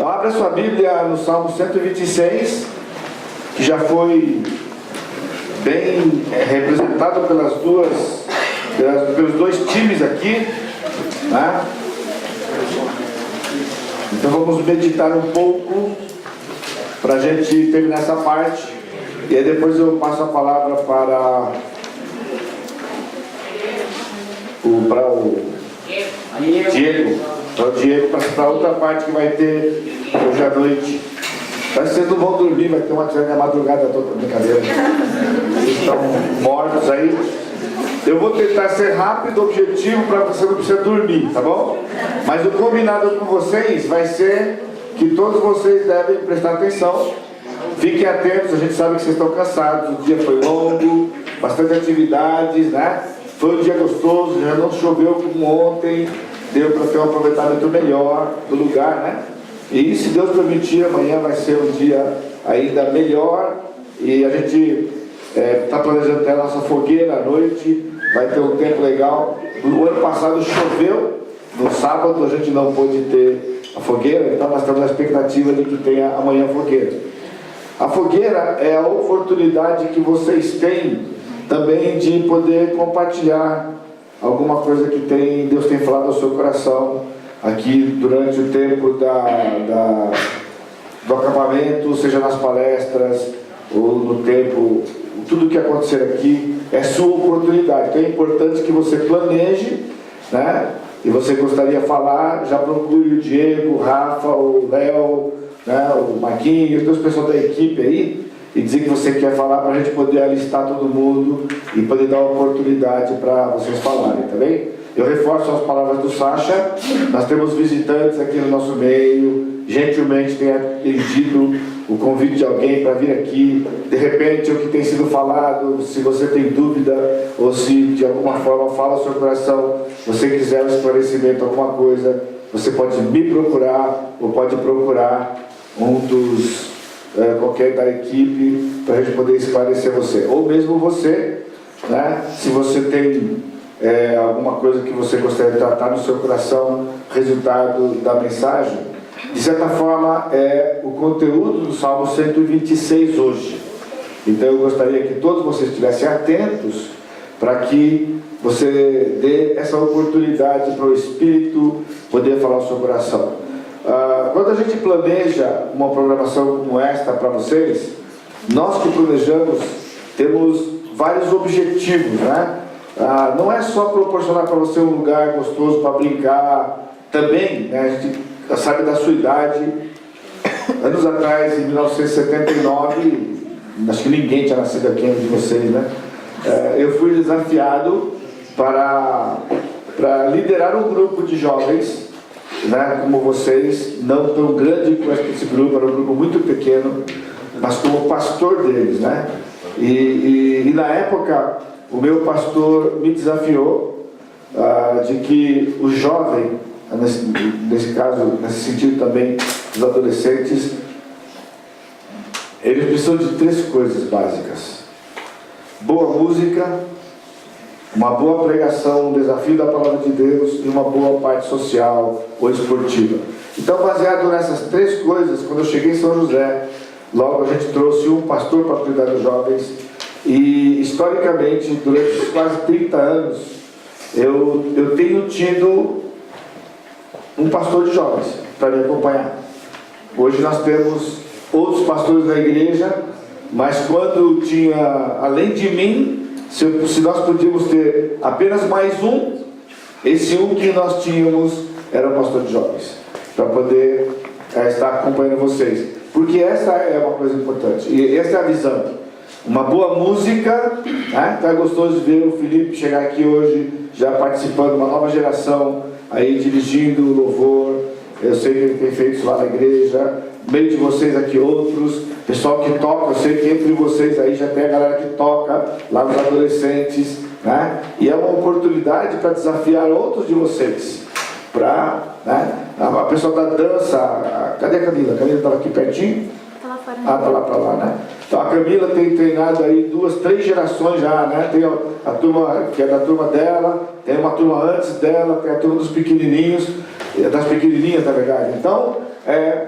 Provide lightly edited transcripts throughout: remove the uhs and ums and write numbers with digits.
Então abra sua Bíblia no Salmo 126, que já foi bem representado pelos dois times aqui, né? Então vamos meditar um pouco para a gente terminar essa parte, e aí depois eu passo a palavra para o Diego, para outra parte que vai ter hoje à noite. Mas vocês não vão dormir, vai ter uma atividade da madrugada toda, brincadeira. Vocês estão mortos aí. Eu vou tentar ser rápido, objetivo, para você não precisar dormir, tá bom? Mas o combinado com vocês vai ser que todos vocês devem prestar atenção. Fiquem atentos, a gente sabe que vocês estão cansados, o dia foi longo, bastante atividades, né? Foi um dia gostoso, já não choveu como ontem, deu para ter um aproveitamento melhor do lugar, né? E se Deus permitir, amanhã vai ser um dia ainda melhor, e a gente está planejando até a nossa fogueira à noite, vai ter um tempo legal. O ano passado choveu, no sábado a gente não pôde ter a fogueira, então nós estamos na expectativa de que tenha amanhã a fogueira. A fogueira é a oportunidade que vocês têm também de poder compartilhar alguma coisa que Deus tem falado ao seu coração aqui durante o tempo do acampamento, seja nas palestras ou no tempo, tudo que acontecer aqui é sua oportunidade. Então é importante que você planeje, né? E você gostaria de falar, já procure o Diego, o Rafa, o Léo, né? O Marquinhos, os pessoal da equipe aí, e dizer que você quer falar para a gente poder alistar todo mundo e poder dar oportunidade para vocês falarem, tá bem? Eu reforço as palavras do Sacha. Nós temos visitantes aqui no nosso meio, gentilmente tem atendido o convite de alguém para vir aqui. De repente, o que tem sido falado, se você tem dúvida ou se de alguma forma fala ao seu coração, você quiser um esclarecimento, alguma coisa, você pode me procurar ou pode procurar um dos qualquer da equipe para a gente poder esclarecer você, ou mesmo você, né? Se você tem alguma coisa que você gostaria de tratar no seu coração, resultado da mensagem, de certa forma é o conteúdo do Salmo 126 hoje. Então eu gostaria que todos vocês estivessem atentos para que você dê essa oportunidade para o Espírito poder falar o seu coração. Quando a gente planeja uma programação como esta para vocês, nós que planejamos temos vários objetivos, né? Não é só proporcionar para você um lugar gostoso para brincar, também, né? A gente sabe da sua idade. Anos atrás, em 1979, acho que ninguém tinha nascido aqui de vocês, né? Eu fui desafiado para liderar um grupo de jovens, né, como vocês, não tão grande quanto esse grupo, era um grupo muito pequeno, mas como pastor deles, né? E na época, o meu pastor me desafiou de que o jovem, nesse caso, nesse sentido também, os adolescentes, eles precisam de 3 coisas básicas: boa música, uma boa pregação, um desafio da palavra de Deus e uma boa parte social ou esportiva. Então, baseado nessas 3 coisas, quando eu cheguei em São José, logo a gente trouxe um pastor para cuidar dos jovens, e historicamente, durante quase 30 anos, eu tenho tido um pastor de jovens para me acompanhar. Hoje nós temos outros pastores da igreja, mas quando tinha, além de mim, se nós podíamos ter apenas mais um, esse um que nós tínhamos era o pastor de jovens, para poder estar acompanhando vocês, porque essa é uma coisa importante, e essa é a visão. Uma boa música, né? Então é gostoso ver o Felipe chegar aqui hoje, já participando, uma nova geração, aí dirigindo o louvor. Eu sei que ele tem feito isso lá na igreja, no meio de vocês aqui outros, pessoal que toca, eu sei que entre vocês aí já tem a galera que toca, lá nos adolescentes, né? E é uma oportunidade para desafiar outros de vocês, né? A pessoa da dança, cadê a Camila? A Camila estava aqui pertinho? Está lá fora. Está lá para lá, né? Então a Camila tem treinado aí 2, 3 gerações já, né? Tem a turma que é da turma dela, tem uma turma antes dela, tem a turma dos pequenininhos, das pequenininhas, na verdade. Então,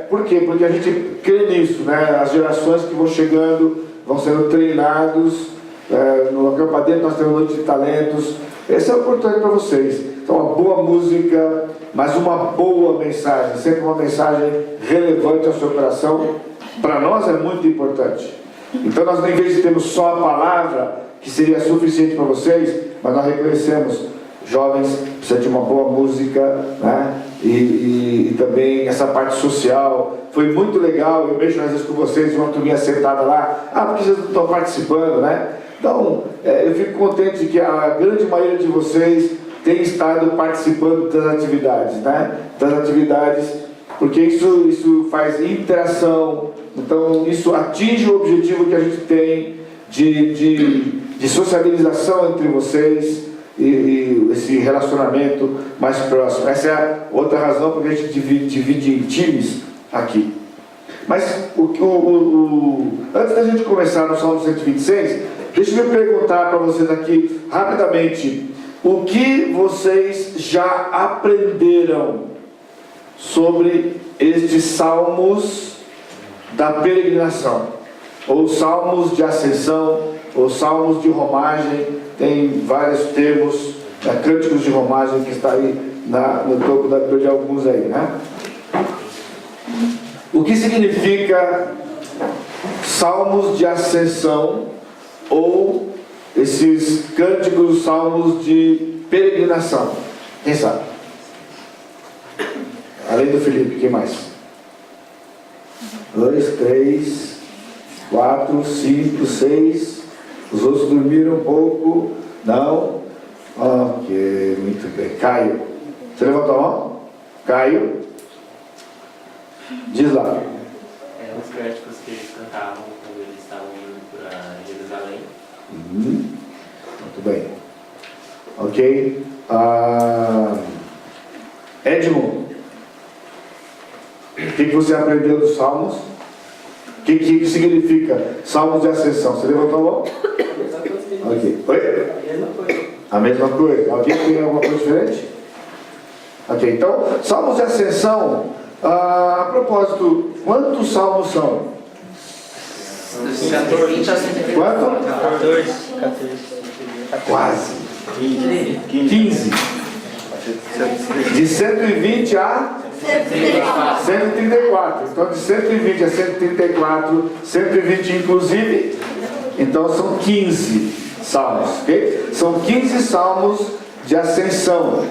por quê? Porque a gente crê nisso, né? As gerações que vão chegando vão sendo treinados. No acampamento nós temos noite de talentos. Essa é a oportunidade para vocês. Então, uma boa música, mas uma boa mensagem, sempre uma mensagem relevante ao seu coração. Para nós é muito importante. Então, nós, em vez de termos só a palavra, que seria suficiente para vocês, mas nós reconhecemos, jovens, precisa de uma boa música, né? E também essa parte social. Foi muito legal, eu vejo às vezes com vocês, uma turminha sentada lá, porque vocês não estão participando, né? Então, eu fico contente de que a grande maioria de vocês tem estado participando das atividades, né? Das atividades, porque isso faz interação, então isso atinge o objetivo que a gente tem de sociabilização entre vocês e esse relacionamento mais próximo. Essa é a outra razão porque a gente divide em times aqui. Mas antes da gente começar no Salmo 126, deixa eu perguntar para vocês aqui rapidamente: o que vocês já aprenderam sobre estes salmos da peregrinação? Ou salmos de ascensão, ou salmos de romagem, tem vários termos, cânticos de romagem que está aí no topo da Bíblia de alguns aí, né? O que significa salmos de ascensão ou esses cânticos, salmos de peregrinação? Quem sabe? Além do Felipe, quem mais? 2, 3, 4, 5, 6. Os outros dormiram um pouco? Não? Ok, muito bem. Caio, você levantou a mão? Caio, diz lá. Os cânticos que eles cantavam quando eles estavam indo para Jerusalém. Muito bem. Ok. Edmund, o que você aprendeu dos salmos? O que significa salmos de ascensão? Você levantou a mão? Ok. Oi? A mesma coisa. Alguém tem alguma coisa diferente? Ok, então, salmos de ascensão, a propósito, quantos salmos são? 14. Quanto? 14. Quase. 15. De 120 a 134. Então, de 120 a 134, 120 inclusive, então são 15 salmos, ok? São 15 salmos de ascensão.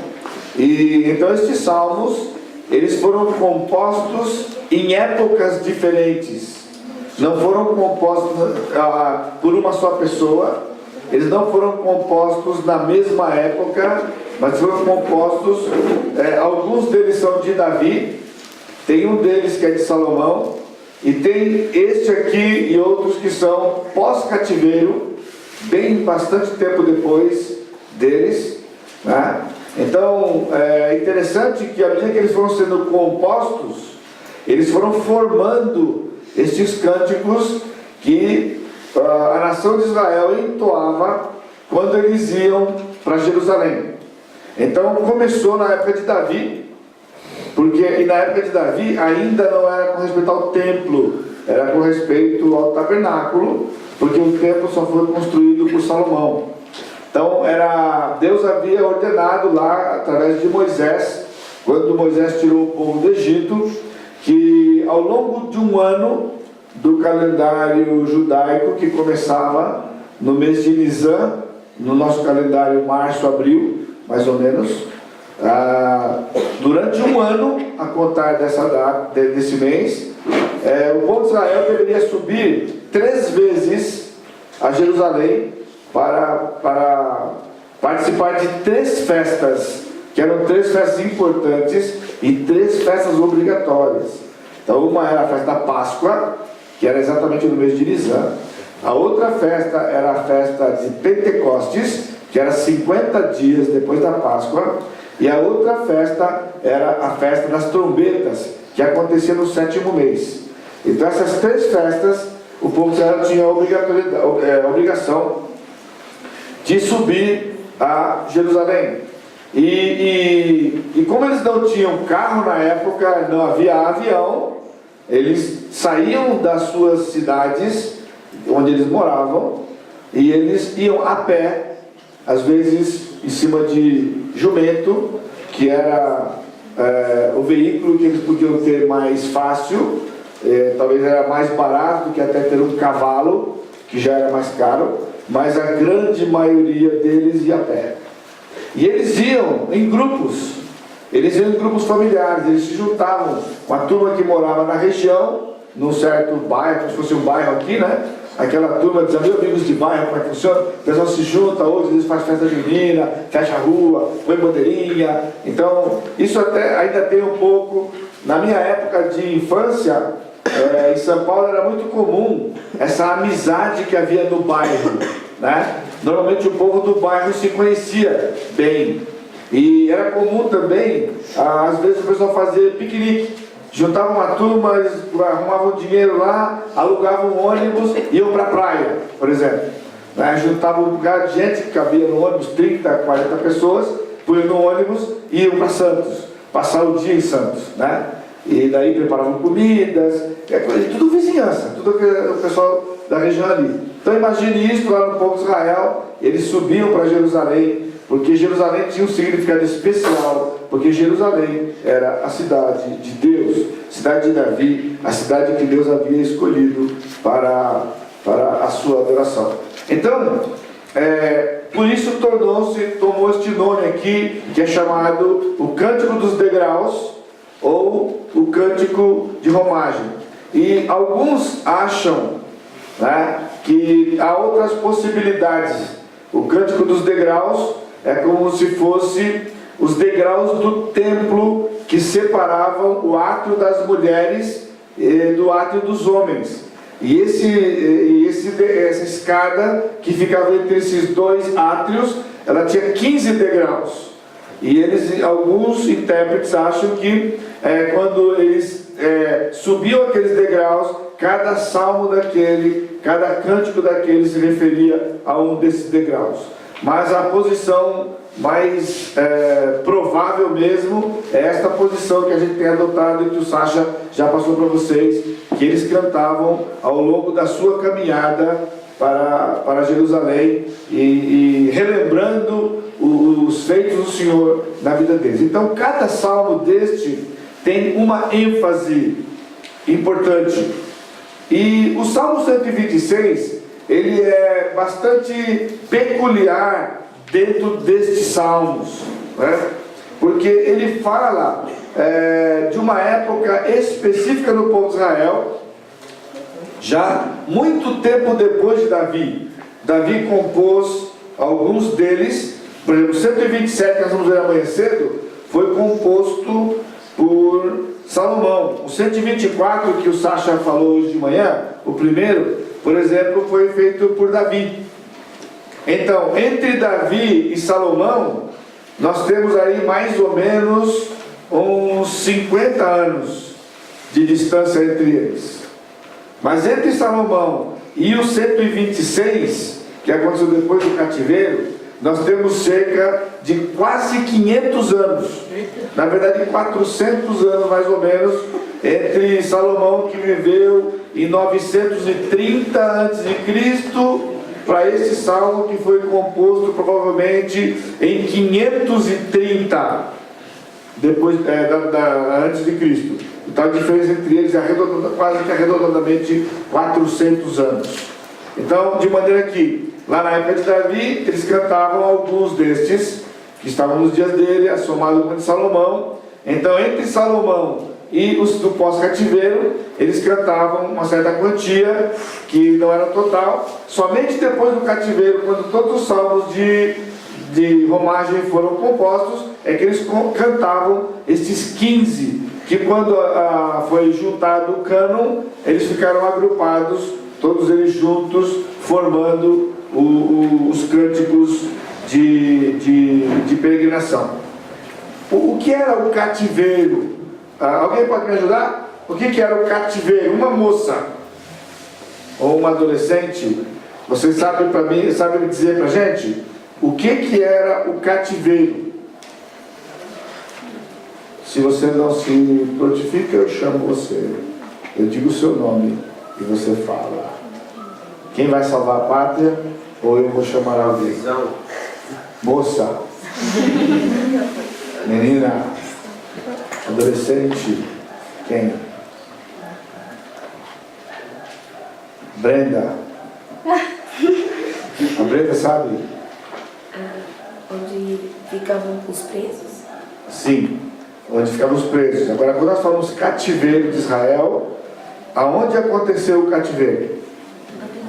E então estes salmos, eles foram compostos em épocas diferentes. Não foram compostos por uma só pessoa. Eles não foram compostos na mesma época, mas foram compostos, alguns deles são de Davi, tem um deles que é de Salomão, e tem este aqui e outros que são pós-cativeiro, bastante tempo depois deles, né? Então, é interessante que à medida que eles foram sendo compostos, eles foram formando estes cânticos que a nação de Israel entoava quando eles iam para Jerusalém. Então começou na época de Davi, e na época de Davi ainda não era com respeito ao templo, era com respeito ao tabernáculo, porque o templo só foi construído por Salomão. Então Deus havia ordenado lá através de Moisés, quando Moisés tirou o povo do Egito, que ao longo de um ano do calendário judaico, que começava no mês de Nisan, no nosso calendário março, abril, mais ou menos, durante um ano, a contar desse mês, o povo de Israel deveria subir 3 vezes a Jerusalém para participar de 3 festas, que eram 3 festas importantes e 3 festas obrigatórias. Então uma era a festa da Páscoa, que era exatamente no mês de Nisan. A outra festa era a festa de Pentecostes, que era 50 dias depois da Páscoa. E a outra festa era a festa das trombetas, que acontecia no 7º mês. Então essas 3 festas, o povo de Israel tinha a obrigação de subir a Jerusalém. E como eles não tinham carro na época, não havia avião, eles saíam das suas cidades, onde eles moravam, e eles iam a pé, às vezes em cima de jumento, que era o veículo que eles podiam ter mais fácil, talvez era mais barato do que até ter um cavalo, que já era mais caro, mas a grande maioria deles ia a pé. E eles iam em grupos, familiares, eles se juntavam com a turma que morava na região, num certo bairro, como se fosse um bairro aqui, né? Aquela turma dos amigos de bairro, como é que funciona? O pessoal se junta hoje, eles fazem festa junina, fecha a rua, põe bandeirinha. Então, isso até ainda tem um pouco. Na minha época de infância, em São Paulo era muito comum essa amizade que havia no bairro, né? Normalmente o povo do bairro se conhecia bem. E era comum também, às vezes o pessoal fazia piquenique. Juntavam uma turma, eles arrumavam dinheiro lá, alugavam um ônibus e iam para a praia, por exemplo. Juntavam um lugar de gente que cabia no ônibus, 30, 40 pessoas, punham no ônibus e iam para Santos, passar o dia em Santos, né? E daí preparavam comidas, tudo vizinhança, tudo o pessoal da região ali. Então imagine isso lá no povo de Israel, eles subiam para Jerusalém, porque Jerusalém tinha um significado especial, porque Jerusalém era a cidade de Deus, cidade de Davi, a cidade que Deus havia escolhido para a sua adoração. Então, por isso tomou este nome aqui, que é chamado o Cântico dos Degraus, ou o Cântico de Romagem. E alguns acham, né, que há outras possibilidades. O Cântico dos Degraus é como se fosse os degraus do templo que separavam o átrio das mulheres do átrio dos homens. E essa escada que ficava entre esses dois átrios, ela tinha 15 degraus. E alguns intérpretes acham que quando eles subiam aqueles degraus, cada salmo daquele, cada cântico daquele se referia a um desses degraus. Mas a posição mais provável mesmo é esta posição que a gente tem adotado e que o Sacha já passou para vocês, que eles cantavam ao longo da sua caminhada para Jerusalém e relembrando os feitos do Senhor na vida deles. Então cada salmo deste tem uma ênfase importante. E o Salmo 126, ele é bastante peculiar dentro destes salmos, né? Porque ele fala de uma época específica no povo de Israel, já muito tempo depois de Davi. Davi compôs alguns deles, por exemplo, 127, que nós vamos ver amanhã cedo, foi composto por Salomão. O 124, que o Sacha falou hoje de manhã, o primeiro, por exemplo, foi feito por Davi. Então, entre Davi e Salomão, nós temos aí mais ou menos uns 50 anos de distância entre eles. Mas entre Salomão e o 126, que aconteceu depois do cativeiro, nós temos cerca de quase 500 anos. Na verdade, 400 anos mais ou menos, entre Salomão, que viveu em 930 a.C., para esse salmo que foi composto provavelmente em 530 depois, antes de Cristo. Então a diferença entre eles é quase que arredondadamente 400 anos. Então, de maneira que lá na época de Davi, eles cantavam alguns destes que estavam nos dias dele, somado com o de Salomão. Então, entre Salomão e os do pós-cativeiro, eles cantavam uma certa quantia, que não era total. Somente depois do cativeiro, quando todos os salmos de romagem foram compostos, é que eles cantavam esses 15, que quando foi juntado o cânon, eles ficaram agrupados, todos eles juntos, formando os cânticos de peregrinação. O que era o cativeiro? Alguém pode me ajudar? O que era o cativeiro? Uma moça ou uma adolescente, vocês sabem me dizer para a gente o que era o cativeiro? Se você não se prontifica, eu chamo você. Eu digo o seu nome e você fala. Quem vai salvar a pátria? Ou eu vou chamar alguém? Moça. Menina. Adolescente. Quem? Brenda. A Brenda sabe? Onde ficavam os presos? Sim, onde ficavam os presos. Agora, quando nós falamos cativeiro de Israel, aonde aconteceu o cativeiro?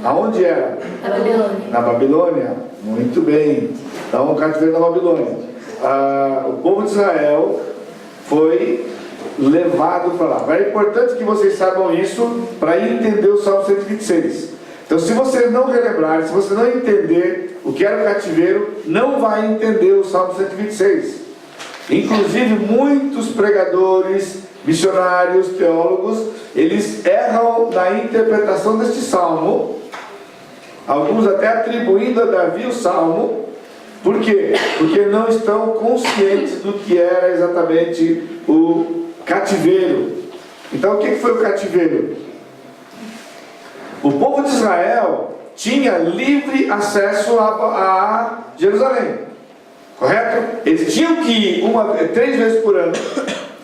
Aonde era? Na Babilônia. Na Babilônia? Muito bem. Então, o cativeiro na Babilônia. O povo de Israel foi levado para lá. Agora, é importante que vocês saibam isso para entender o Salmo 126. Então, se vocês não relembrarem, se você não entender o que era o cativeiro, não vai entender o Salmo 126. Inclusive, muitos pregadores, missionários, teólogos, eles erram na interpretação deste salmo, alguns até atribuindo a Davi o salmo. Por quê? Porque não estão conscientes do que era exatamente o cativeiro. Então, o que foi o cativeiro? O povo de Israel tinha livre acesso a Jerusalém, correto? Eles tinham que ir 3 vezes por ano,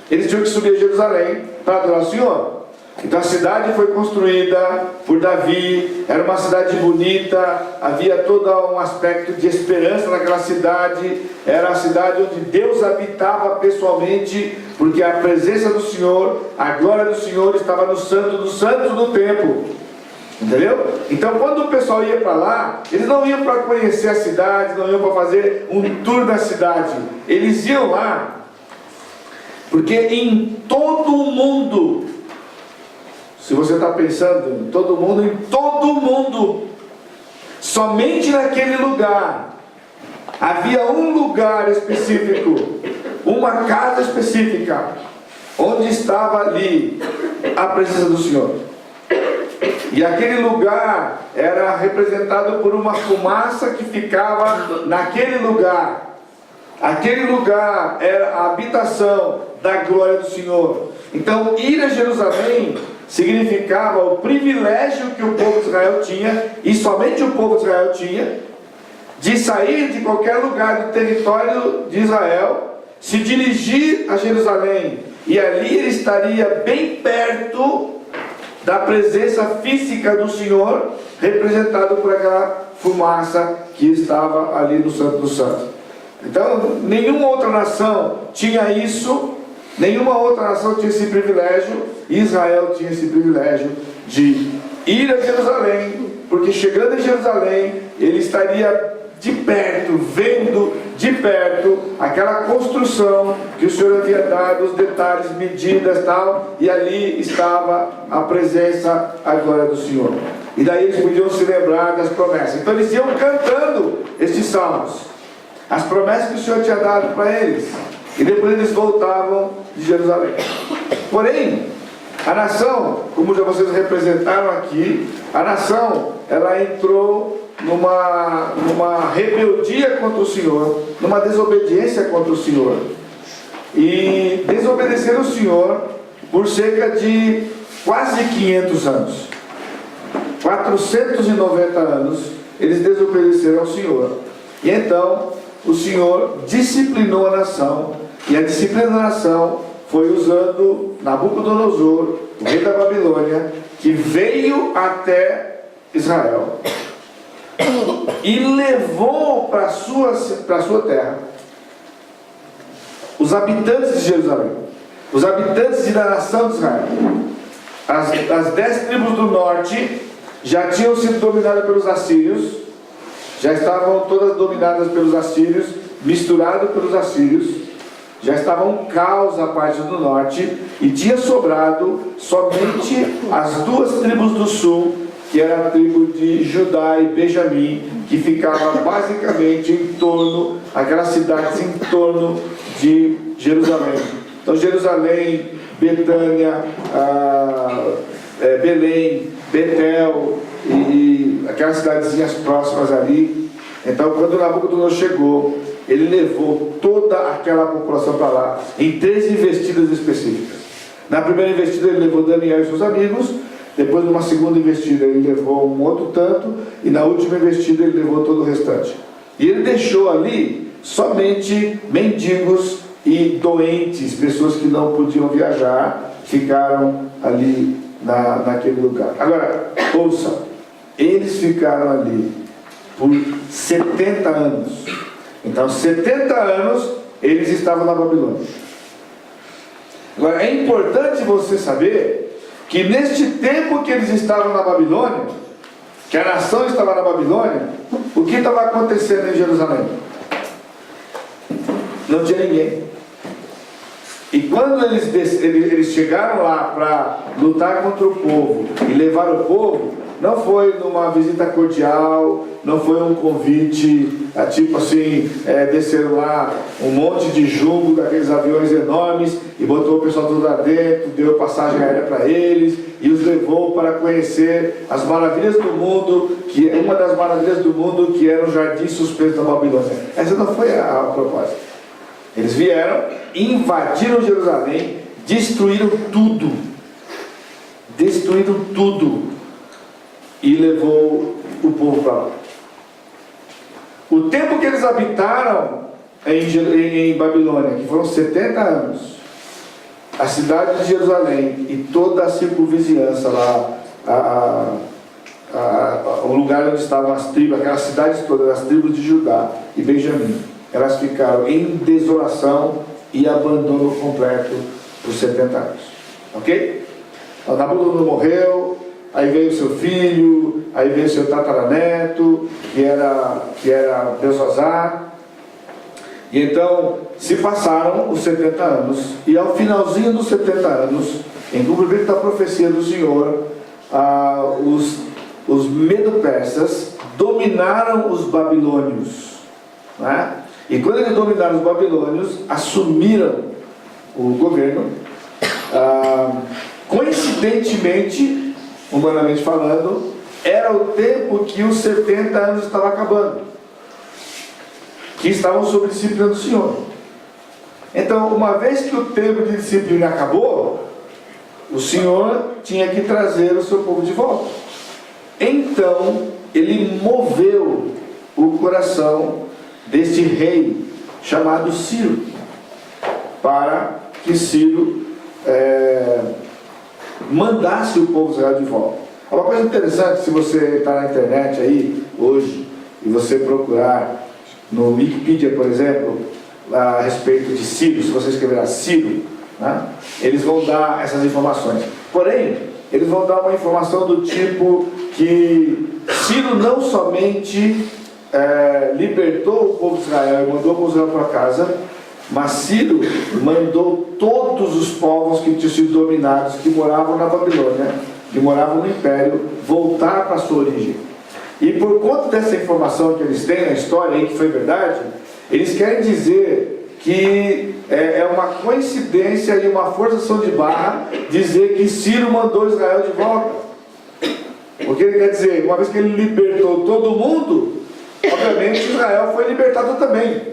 eles tinham que subir a Jerusalém para adorar o Senhor. Então a cidade foi construída por Davi, era uma cidade bonita, havia todo um aspecto de esperança naquela cidade, era a cidade onde Deus habitava pessoalmente, porque a presença do Senhor, a glória do Senhor estava no santo dos santos do templo. Entendeu? Então, quando o pessoal ia para lá, eles não iam para conhecer a cidade, não iam para fazer um tour da cidade. Eles iam lá, porque em todo o mundo, se você está pensando em todo mundo, somente naquele lugar, havia um lugar específico, uma casa específica, onde estava ali a presença do Senhor. E aquele lugar era representado por uma fumaça que ficava naquele lugar. Aquele lugar era a habitação da glória do Senhor. Então, ir a Jerusalém significava o privilégio que o povo de Israel tinha, e somente o povo de Israel tinha, de sair de qualquer lugar do território de Israel, se dirigir a Jerusalém, e ali ele estaria bem perto da presença física do Senhor, representado por aquela fumaça que estava ali no Santo dos Santos. Então, nenhuma outra nação tinha isso, nenhuma outra nação tinha esse privilégio. Israel tinha esse privilégio de ir a Jerusalém, porque chegando em Jerusalém, ele estaria de perto, vendo de perto aquela construção que o Senhor havia dado, os detalhes, medidas, tal, e ali estava a presença, a glória do Senhor. E daí eles podiam se lembrar das promessas. Então eles iam cantando estes salmos, as promessas que o Senhor tinha dado para eles, e depois eles voltavam de Jerusalém. Porém, a nação, como já vocês representaram aqui, a nação, ela entrou numa rebeldia contra o Senhor, numa desobediência contra o Senhor, e desobedeceram o Senhor por cerca de quase 500 anos, 490 anos, eles desobedeceram ao Senhor. E então o Senhor disciplinou a nação, e a disciplina da nação foi usando Nabucodonosor, o rei da Babilônia, que veio até Israel e levou para a sua terra os habitantes de Jerusalém, os habitantes da nação de Israel. As 10 tribos do norte já tinham sido dominadas pelos assírios, já estavam todas dominadas pelos assírios, misturado pelos assírios, já estava um caos a parte do norte, e tinha sobrado somente as 2 tribos do sul, que era a tribo de Judá e Benjamim, que ficava basicamente em torno, aquelas cidades em torno de Jerusalém. Então Jerusalém, Betânia, Belém, Betel e aquelas cidadezinhas próximas ali. Então quando Nabucodonosor chegou, ele levou toda aquela população para lá, em 3 investidas específicas. Na primeira investida ele levou Daniel e seus amigos, depois numa segunda investida ele levou um outro tanto, e na última investida ele levou todo o restante. E ele deixou ali somente mendigos e doentes, pessoas que não podiam viajar, ficaram ali naquele lugar. Agora, ouça, eles ficaram ali por 70 anos. Então, 70 anos eles estavam na Babilônia. Agora, é importante você saber que neste tempo que eles estavam na Babilônia, que a nação estava na Babilônia, o que estava acontecendo em Jerusalém? Não tinha ninguém. E quando eles chegaram lá para lutar contra o povo e levar o povo, não foi numa visita cordial, não foi um convite, tipo assim, desceram lá um monte de jumbo daqueles aviões enormes e botou o pessoal tudo lá dentro, deu passagem aérea para eles e os levou para conhecer as maravilhas do mundo, que é uma das maravilhas do mundo, que era o jardim suspenso da Babilônia. Essa não foi a propósito. Eles vieram, invadiram Jerusalém, destruíram tudo e levou o povo para lá. O tempo que eles habitaram em Babilônia, que foram 70 anos, a cidade de Jerusalém e toda a circunvizinhança lá, o lugar onde estavam as tribos, aquelas cidades todas, as tribos de Judá e Benjamim, elas ficaram em desolação e abandono completo por 70 anos. Ok? Então, Nabucodonosor morreu, aí veio seu filho, aí veio seu tataraneto, que era Belsazar. E então se passaram os 70 anos, e ao finalzinho dos 70 anos, em cumprimento da profecia do Senhor, os medo-persas dominaram os babilônios, né? E quando eles dominaram os babilônios, assumiram o governo. Coincidentemente, humanamente falando, era o tempo que os 70 anos estavam acabando, que estavam sob disciplina do Senhor. Então, uma vez que o tempo de disciplina acabou, o Senhor tinha que trazer o seu povo de volta. Então, ele moveu o coração deste rei chamado Ciro, para que Ciro mandasse o povo de Israel de volta. Uma coisa interessante, se você está na internet aí hoje e você procurar no Wikipedia, por exemplo, a respeito de Ciro, se você escrever Ciro, né, eles vão dar essas informações. Porém, eles vão dar uma informação do tipo que Ciro não somente libertou o povo de Israel e mandou o povo de Israel para casa, mas Ciro mandou todos os povos que tinham sido dominados, que moravam na Babilônia, que moravam no Império, voltar para a sua origem. E por conta dessa informação que eles têm na história, aí, que foi verdade, eles querem dizer que é uma coincidência e uma forçação de barra dizer que Ciro mandou Israel de volta. Porque ele quer dizer, uma vez que ele libertou todo mundo, obviamente Israel foi libertado também.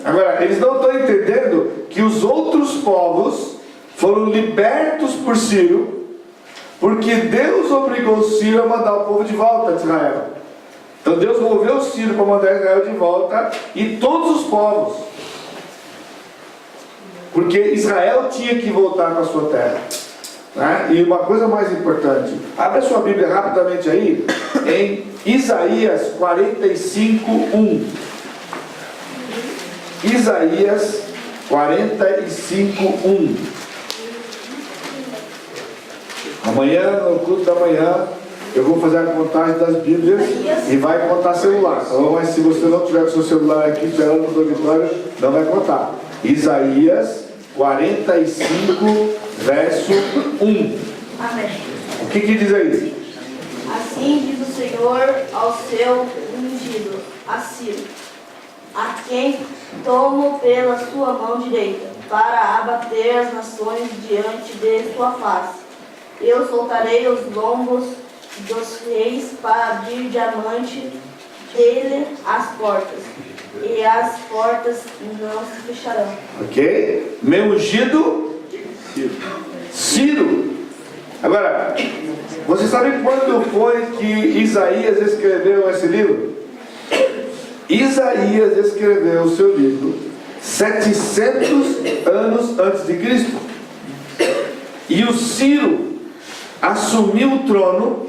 Agora, eles não estão entendendo que os outros povos foram libertos por Ciro, porque Deus obrigou Ciro a mandar o povo de volta de Israel. Então Deus moveu Ciro para mandar Israel de volta, e todos os povos, porque Israel tinha que voltar para a sua terra, né? E uma coisa mais importante, abre a sua Bíblia rapidamente aí, em Isaías 45:1. Isaías 45:1. Amanhã, no culto da manhã, eu vou fazer a contagem das Bíblias e vai contar celular. Então, mas se você não tiver com o seu celular aqui esperando no dormitório, não vai contar. Isaías 45, verso 1. Amém. O que diz aí? Assim diz o Senhor ao seu ungido, a Ciro, a quem tomo pela sua mão direita, para abater as nações diante de sua face. Eu soltarei os lombos dos reis para abrir diante dele as portas. e as portas não se fecharão. Ok? Meu ungido, Ciro. Agora, vocês sabem quando foi que Isaías escreveu esse livro? Isaías escreveu o seu livro 700 anos antes de Cristo. E o Ciro assumiu o trono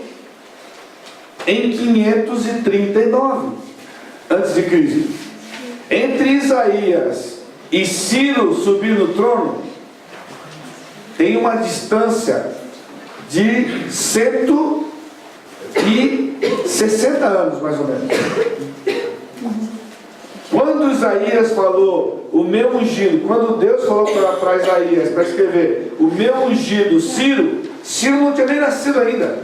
em 539 antes de Cristo. Entre Isaías e Ciro subir no trono tem uma distância de 160 anos, mais ou menos. Quando Isaías falou o meu ungido, quando Deus falou para Isaías para escrever o meu ungido Ciro, Ciro não tinha nem nascido ainda.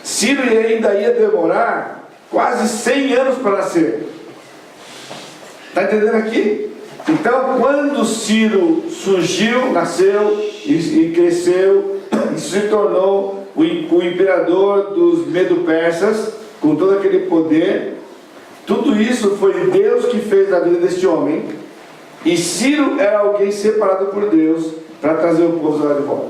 Ciro ainda ia demorar quase 100 anos para nascer. Está entendendo aqui? Então, quando Ciro surgiu, nasceu e cresceu e se tornou o imperador dos Medo-Persas, com todo aquele poder, tudo isso foi Deus que fez na vida deste homem. E Ciro era alguém separado por Deus para trazer o povo lá de volta.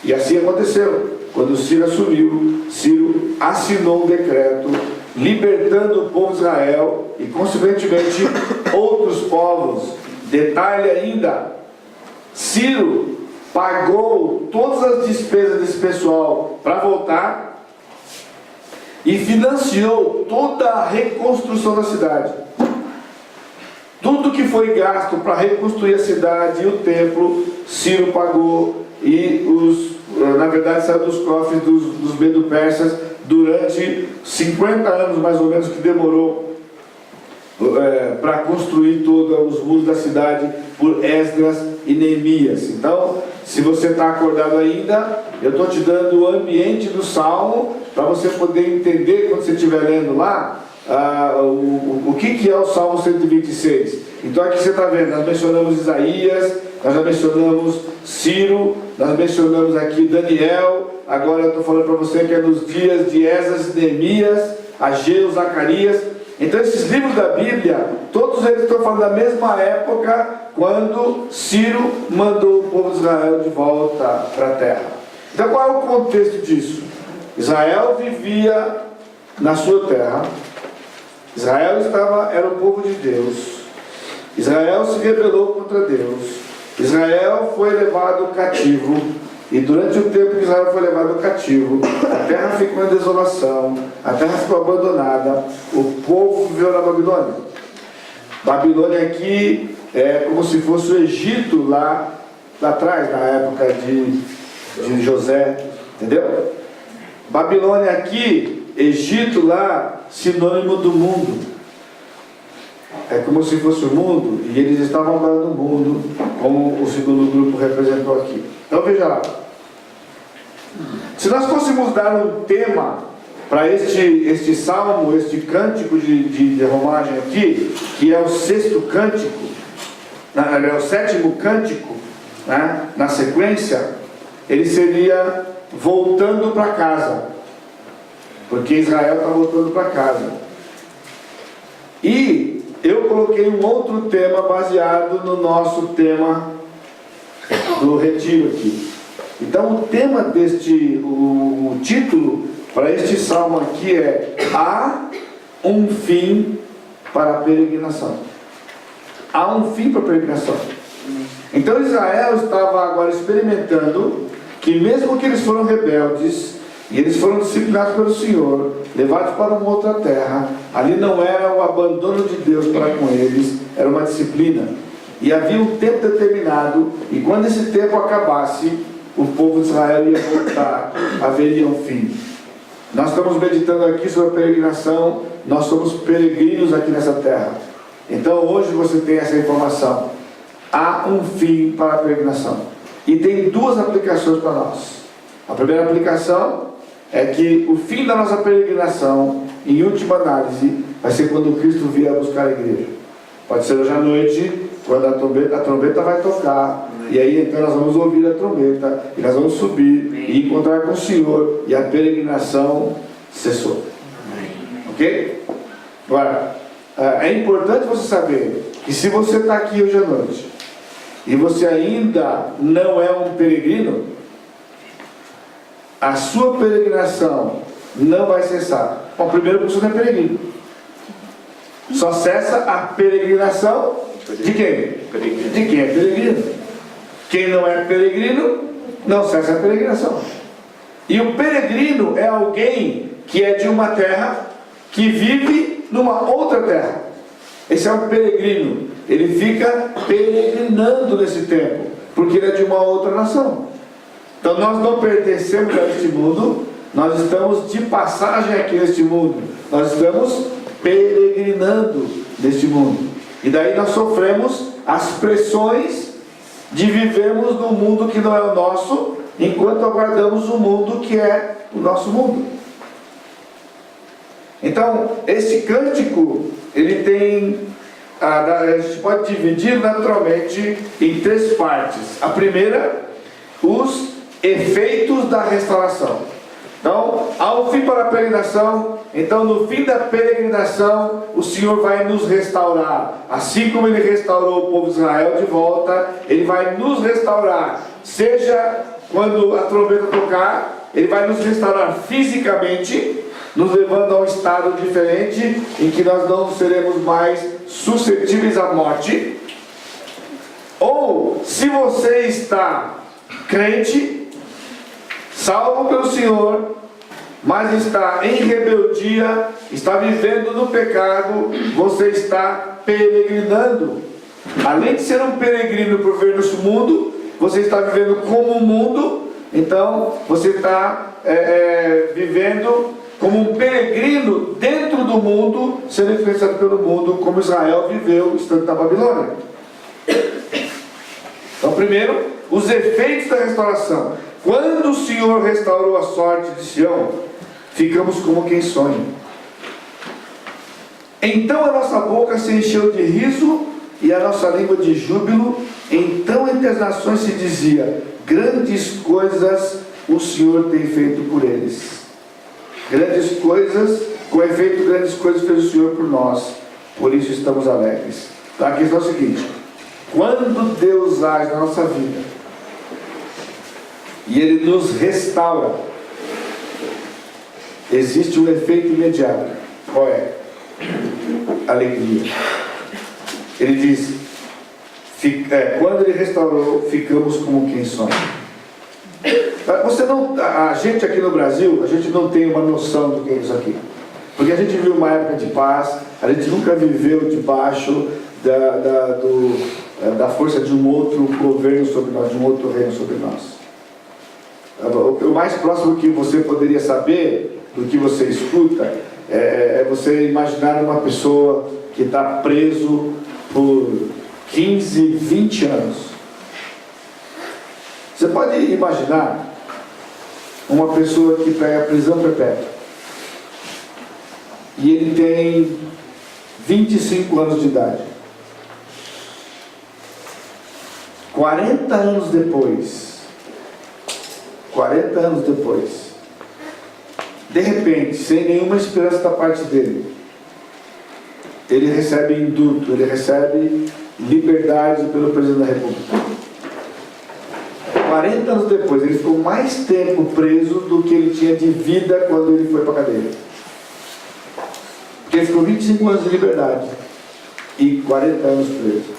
E assim aconteceu. Quando Ciro assumiu, Ciro assinou um decreto libertando o povo de Israel e, consequentemente, outros povos. Detalhe ainda: Ciro pagou todas as despesas desse pessoal para voltar e financiou toda a reconstrução da cidade. Tudo que foi gasto para reconstruir a cidade e o templo, Ciro pagou, e na verdade saiu dos cofres dos Medo-Persas durante 50 anos mais ou menos que demorou para construir todos os muros da cidade por Esdras e Neemias. Então, se você está acordado ainda, eu estou te dando o ambiente do Salmo para você poder entender, quando você estiver lendo lá, o que é o Salmo 126. Então aqui você está vendo, nós mencionamos Isaías, nós já mencionamos Ciro, nós mencionamos aqui Daniel. Agora eu estou falando para você que é nos dias de Esdras e Neemias, Ageu, Zacarias. Então esses livros da Bíblia, todos eles estão falando da mesma época, quando Ciro mandou o povo de Israel de volta para a terra. Então qual é o contexto disso? Israel vivia na sua terra. Israel era o povo de Deus. Israel se rebelou contra Deus. Israel foi levado cativo. E durante o tempo que Israel foi levado cativo, a terra ficou em desolação, a terra ficou abandonada, o povo viveu na Babilônia. Babilônia aqui é como se fosse o Egito lá atrás, na época de José, entendeu? Babilônia aqui, Egito lá, sinônimo do mundo. É como se fosse o mundo, e eles estavam agora no mundo, como o segundo grupo representou aqui. Então veja lá. Se nós fôssemos dar um tema para este salmo, este cântico de romagem aqui, que é o sexto cântico, é o sétimo cântico, né, na sequência, ele seria voltando para casa, porque Israel está voltando para casa. E eu coloquei um outro tema baseado no nosso tema do retiro aqui. Então o tema o título para este salmo aqui é Há um fim para a peregrinação. Há um fim para a peregrinação. Então Israel estava agora experimentando que mesmo que eles foram rebeldes e eles foram disciplinados pelo Senhor, levados para uma outra terra, ali não era o abandono de Deus para com eles, era uma disciplina. E havia um tempo determinado, e quando esse tempo acabasse, o povo de Israel ia voltar, haveria um fim. Nós estamos meditando aqui sobre a peregrinação, nós somos peregrinos aqui nessa terra. Então hoje você tem essa informação. Há um fim para a peregrinação. E tem duas aplicações para nós. A primeira aplicação é que o fim da nossa peregrinação, em última análise, vai ser quando Cristo vier buscar a igreja. Pode ser hoje à noite, quando a trombeta vai tocar, e aí então nós vamos ouvir a trombeta, e nós vamos subir e encontrar com o Senhor, e a peregrinação cessou. Ok? Agora, é importante você saber que se você está aqui hoje à noite e você ainda não é um peregrino, a sua peregrinação não vai cessar. Bom, primeiro porque você não é peregrino. Só cessa a peregrinação de quem? De quem é peregrino. Quem não é peregrino, não cessa a peregrinação. E o peregrino é alguém que é de uma terra, que vive numa outra terra. Esse é um peregrino. Ele fica peregrinando nesse tempo, porque ele é de uma outra nação. Então nós não pertencemos a este mundo, nós estamos de passagem aqui neste mundo. Nós estamos peregrinando neste mundo. E daí nós sofremos as pressões de vivermos num mundo que não é o nosso, enquanto aguardamos o mundo que é o nosso mundo. Então, esse cântico, ele tem, a gente pode dividir naturalmente em 3 partes. A primeira, os efeitos da restauração. Então, ao fim para a peregrinação, então no fim da peregrinação, o Senhor vai nos restaurar. Assim como Ele restaurou o povo de Israel de volta, Ele vai nos restaurar. Seja quando a trombeta tocar, Ele vai nos restaurar fisicamente, nos levando a um estado diferente, em que nós não seremos mais suscetíveis à morte. Ou, se você está crente, salvo pelo Senhor, mas está em rebeldia, está vivendo no pecado, você está peregrinando. Além de ser um peregrino por ver nesse mundo, você está vivendo como um mundo. Então você está vivendo como um peregrino dentro do mundo, sendo influenciado pelo mundo, como Israel viveu estando na Babilônia. Então, primeiro, os efeitos da restauração. Quando o Senhor restaurou a sorte de Sião, ficamos como quem sonha. Então a nossa boca se encheu de riso e a nossa língua de júbilo. Então entre as nações se dizia: grandes coisas o Senhor tem feito por eles. Grandes coisas, com efeito, grandes coisas fez o Senhor por nós. Por isso estamos alegres. Então a questão é o seguinte: quando Deus age na nossa vida e Ele nos restaura, existe um efeito imediato. Qual é? Alegria. Ele diz, quando Ele restaurou, ficamos como quem sonha. A gente aqui no Brasil, a gente não tem uma noção do que é isso aqui. Porque a gente viu uma época de paz, a gente nunca viveu debaixo da força de um outro governo sobre nós, de um outro reino sobre nós. O mais próximo que você poderia saber do que você escuta é você imaginar uma pessoa que está preso por 15, 20 anos. Você pode imaginar uma pessoa que pega prisão perpétua e ele tem 25 anos de idade. 40 anos depois, de repente, sem nenhuma esperança da parte dele, ele recebe indulto, ele recebe liberdade pelo presidente da República. 40 anos depois, ele ficou mais tempo preso do que ele tinha de vida quando ele foi para a cadeia. Porque ele ficou 25 anos de liberdade e 40 anos preso.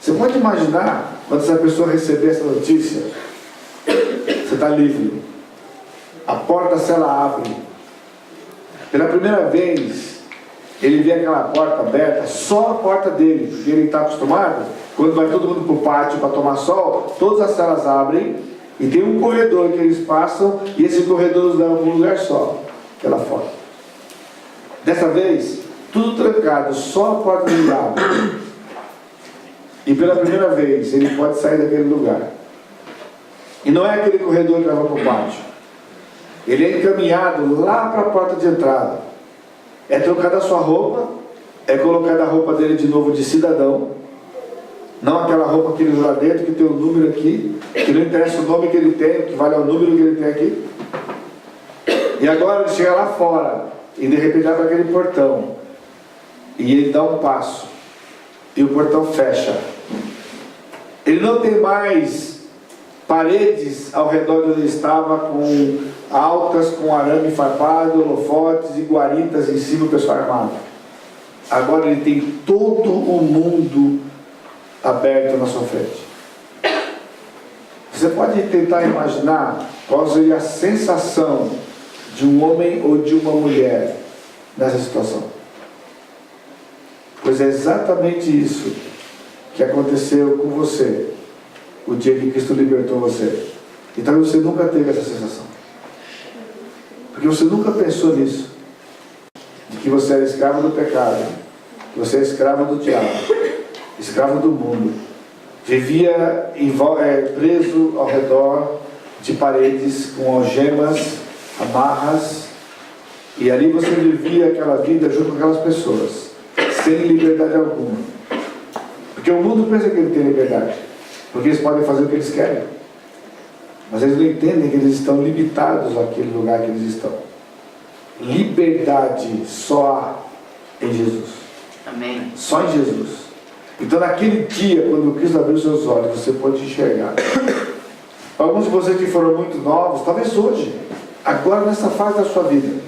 Você pode imaginar, quando essa pessoa receber essa notícia, você está livre. A porta, se ela abre. Pela primeira vez, ele vê aquela porta aberta, só a porta dele, porque ele está acostumado, quando vai todo mundo para o pátio para tomar sol, todas as salas abrem, e tem um corredor que eles passam, e esse corredor os leva para um lugar só, pela fora. Dessa vez, tudo trancado, só a porta dele abre. E pela primeira vez, ele pode sair daquele lugar. E não é aquele corredor que leva para o pátio. Ele é encaminhado lá para a porta de entrada. É trocada a sua roupa, é colocada a roupa dele de novo de cidadão. Não aquela roupa que ele usa lá dentro, que tem um número aqui, que não interessa o nome que ele tem, o que vale é o número que ele tem aqui. E agora ele chega lá fora, e de repente abre aquele portão. e ele dá um passo, e o portão fecha. Ele não tem mais paredes ao redor de onde ele estava, com altas, com arame farpado, holofotes e guaritas em cima do pessoal armado. Agora ele tem todo o mundo aberto na sua frente. Você pode tentar imaginar qual seria a sensação de um homem ou de uma mulher nessa situação? Pois é exatamente isso que aconteceu com você o dia que Cristo libertou você. Então você nunca teve essa sensação, porque você nunca pensou nisso, de que você era escravo do pecado, que você é escravo do diabo, escravo do mundo, vivia preso ao redor de paredes com algemas, amarras, e ali você vivia aquela vida junto com aquelas pessoas, sem liberdade alguma. Porque o mundo pensa que ele tem liberdade, porque eles podem fazer o que eles querem, mas eles não entendem que eles estão limitados àquele lugar que eles estão. Liberdade só há em Jesus. Amém. Só em Jesus. Então naquele dia, quando Cristo abriu seus olhos, você pode enxergar. Alguns de vocês que foram muito novos, talvez hoje, agora nessa fase da sua vida,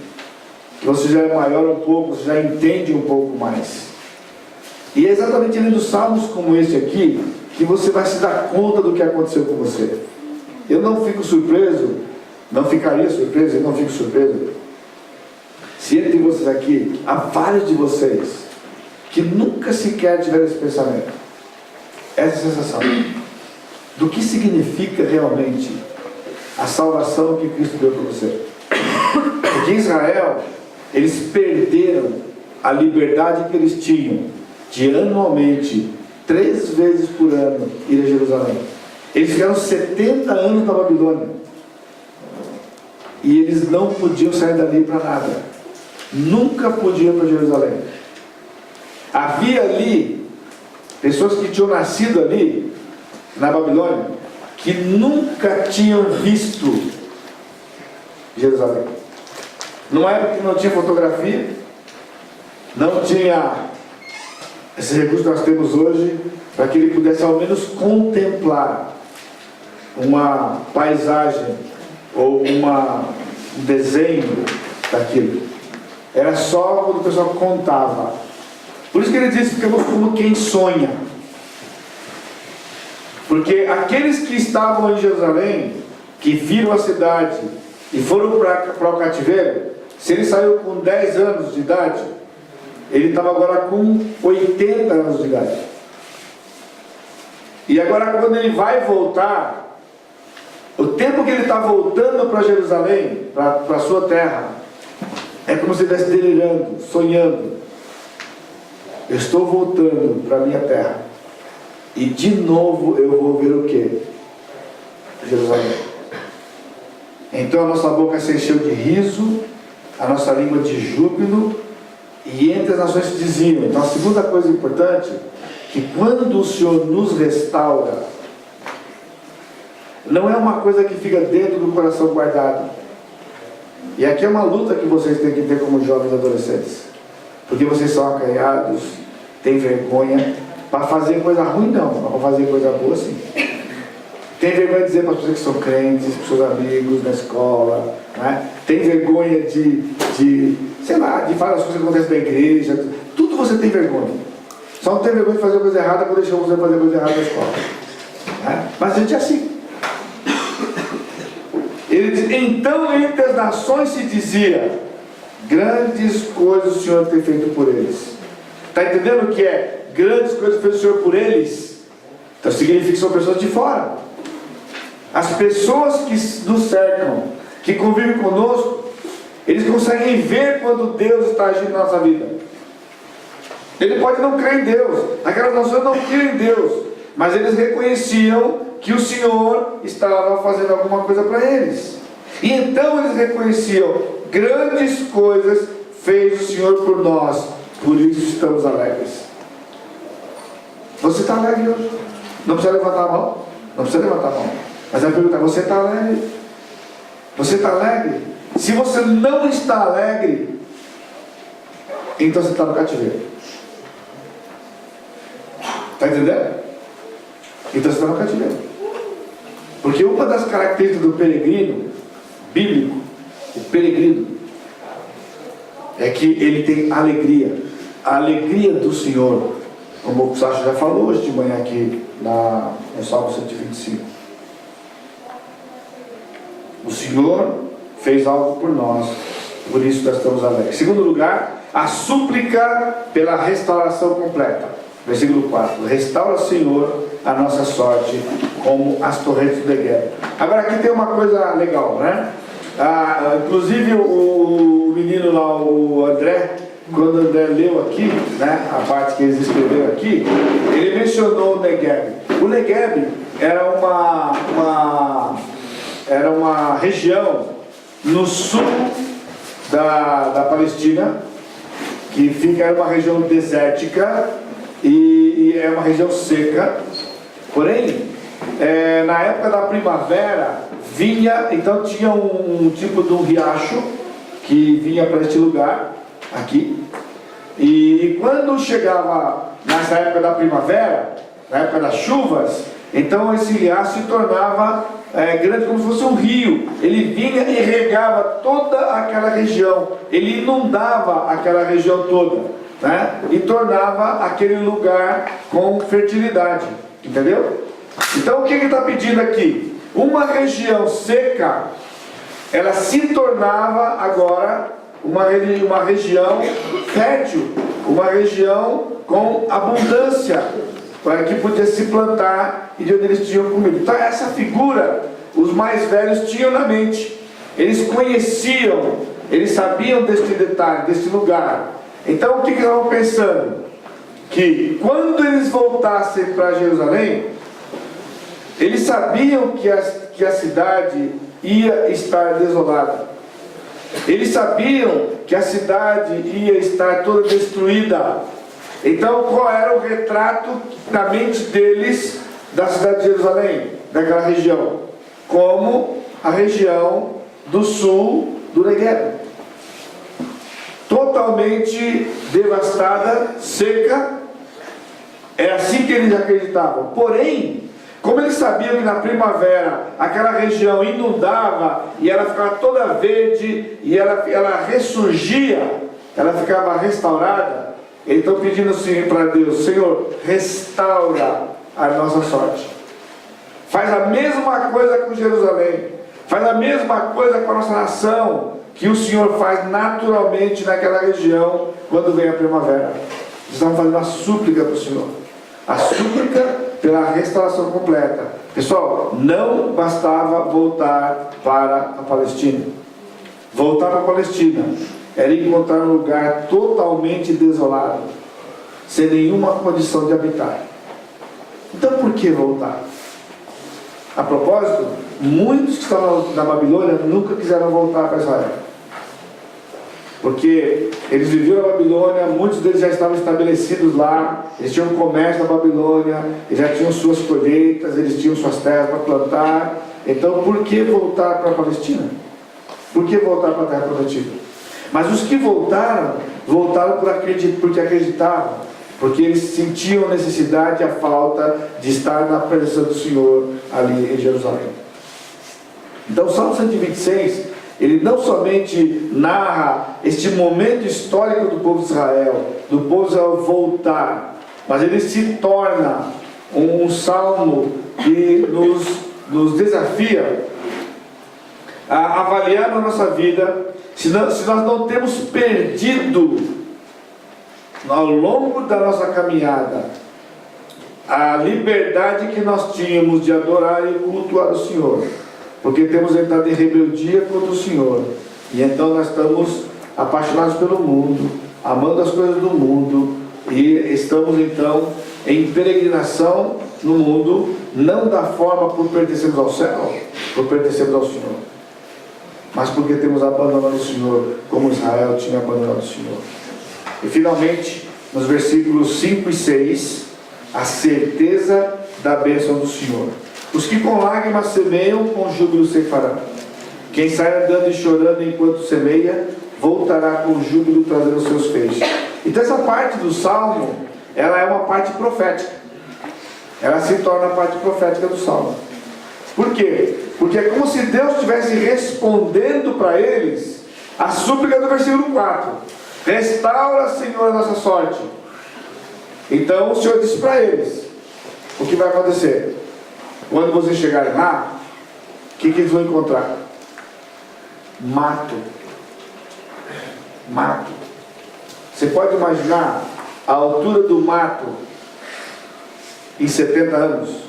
que você já é maior um pouco, você já entende um pouco mais. E é exatamente lendo salmos como esse aqui, que você vai se dar conta do que aconteceu com você. Eu não fico surpreso, não ficaria surpreso, eu não fico surpreso, se entre vocês aqui, há vários de vocês, que nunca sequer tiveram esse pensamento, essa sensação, do que significa realmente a salvação que Cristo deu para você. Porque em Israel, eles perderam a liberdade que eles tinham de anualmente, 3 vezes por ano, ir a Jerusalém. Eles ficaram 70 anos na Babilônia, e eles não podiam sair dali para nada, nunca podiam ir para Jerusalém. Havia ali pessoas que tinham nascido ali na Babilônia, que nunca tinham visto Jerusalém. Numa época que não tinha fotografia, não tinha esse recurso que nós temos hoje, para que ele pudesse ao menos contemplar uma paisagem ou um desenho daquilo. Era só quando o pessoal contava. Por isso que ele diz que ficamos como quem sonha. Porque aqueles que estavam em Jerusalém, que viram a cidade e foram para o cativeiro, se ele saiu com 10 anos de idade, ele estava agora com 80 anos de idade. E agora quando ele vai voltar, o tempo que ele está voltando para Jerusalém, para a sua terra, é como se ele estivesse delirando, sonhando. Eu estou voltando para a minha terra, e de novo eu vou ver o quê? Jerusalém. Então a nossa boca se encheu de riso, a nossa língua de júbilo, e entre as nações se diziam. Então a segunda coisa importante, que quando o Senhor nos restaura, não é uma coisa que fica dentro do coração guardado. E aqui é uma luta que vocês têm que ter como jovens adolescentes, porque vocês são acanhados, têm vergonha. Para fazer coisa ruim não, mas para fazer coisa boa sim. Tem vergonha de dizer para as pessoas que são crentes, para os seus amigos na escola, né? Tem vergonha de sei lá, de falar as coisas que acontecem na igreja. Tudo você tem vergonha. Só não tem vergonha de fazer coisa errada quando deixamos você fazer coisa errada na escola, né? Mas a gente é assim. Ele diz, então entre as nações se dizia, grandes coisas o Senhor tem feito por eles. Está entendendo o que é? Grandes coisas fez o Senhor por eles. Então significa que são pessoas de fora. As pessoas que nos cercam, que convivem conosco, eles conseguem ver quando Deus está agindo na nossa vida. Ele pode não crer em Deus, aquelas nações não criam em Deus, mas eles reconheciam que o Senhor estava fazendo alguma coisa para eles. E então eles reconheciam, grandes coisas fez o Senhor por nós, por isso estamos alegres. Você está alegre hoje? Não precisa levantar a mão? Não precisa levantar a mão. Mas a pergunta é, você está alegre? Você está alegre? Se você não está alegre, então você está no cativeiro. Está entendendo? Então você está no cativeiro. Porque uma das características do peregrino bíblico, o peregrino, é que ele tem alegria. A alegria do Senhor, como o Sacha já falou hoje de manhã aqui no Salmo 125. O Senhor fez algo por nós, por isso nós estamos alegres. Segundo lugar, a súplica pela restauração completa. Versículo 4. Restaura, Senhor, a nossa sorte, como as torrentes do Negueb. Agora aqui tem uma coisa legal, né? Inclusive o menino lá, o André, quando o André leu aqui, né, a parte que eles escreveram aqui, ele mencionou o Negueb. O Negueb era uma região no sul da Palestina, que era uma região desértica e é uma região seca. Porém, na época da primavera então tinha um tipo de um riacho que vinha para este lugar aqui, e quando chegava nessa época da primavera, na época das chuvas, então esse riacho se tornava grande, como se fosse um rio. Ele vinha e regava toda aquela região, ele inundava aquela região toda, né? E tornava aquele lugar com fertilidade, entendeu? Então o que ele está pedindo aqui? Uma região seca, ela se tornava agora uma região fértil, uma região com abundância, para que podia se plantar e de onde eles tinham comida. Então essa figura os mais velhos tinham na mente. Eles conheciam, eles sabiam deste detalhe, deste lugar. Então o que eles estavam pensando? Que quando eles voltassem para Jerusalém, eles sabiam que a cidade ia estar desolada. Eles sabiam que a cidade ia estar toda destruída. Então qual era o retrato na mente deles da cidade de Jerusalém, daquela região? Como a região do sul do Negueb, totalmente devastada, seca. É assim que eles acreditavam. Porém, como eles sabiam que na primavera aquela região inundava e ela ficava toda verde e ela ressurgia, ela ficava restaurada, eles estão pedindo assim para Deus: Senhor, restaura a nossa sorte. Faz a mesma coisa com Jerusalém, faz a mesma coisa com a nossa nação, que o Senhor faz naturalmente naquela região quando vem a primavera. Eles estavam fazendo a súplica para o Senhor, a súplica pela restauração completa. Pessoal, não bastava voltar para a Palestina. Voltar para a Palestina era encontrar um lugar totalmente desolado, sem nenhuma condição de habitar. Então por que voltar? A propósito, muitos que estavam na Babilônia nunca quiseram voltar para Israel, porque eles viviam na Babilônia, muitos deles já estavam estabelecidos lá, eles tinham comércio na Babilônia, eles já tinham suas colheitas, eles tinham suas terras para plantar. Então por que voltar para a Palestina? Por que voltar para a terra prometida? Mas os que voltaram porque acreditavam, porque eles sentiam a necessidade e a falta de estar na presença do Senhor ali em Jerusalém. Então o Salmo 126, ele não somente narra este momento histórico do povo de Israel, voltar, mas ele se torna um salmo que nos desafia a avaliar na nossa vida se nós não temos perdido ao longo da nossa caminhada a liberdade que nós tínhamos de adorar e cultuar o Senhor, porque temos entrado em rebeldia contra o Senhor, e então nós estamos apaixonados pelo mundo, amando as coisas do mundo, e estamos então em peregrinação no mundo, não da forma por pertencermos ao céu, por pertencermos ao Senhor, mas porque temos abandonado o Senhor, como Israel tinha abandonado o Senhor. E finalmente, nos versículos 5 e 6, a certeza da bênção do Senhor. Os que com lágrimas semeiam, com júbilo ceifarão. Quem sai andando e chorando enquanto semeia, voltará com júbilo trazendo seus feixes. Então essa parte do Salmo, ela é uma parte profética. ela se torna a parte profética do Salmo. Por quê? Porque é como se Deus estivesse respondendo para eles a súplica do versículo 4. Restaura, Senhor, a nossa sorte. Então o Senhor disse para eles: o que vai acontecer? Quando vocês chegarem lá, o que eles vão encontrar? Mato. Mato. Você pode imaginar a altura do mato em 70 anos?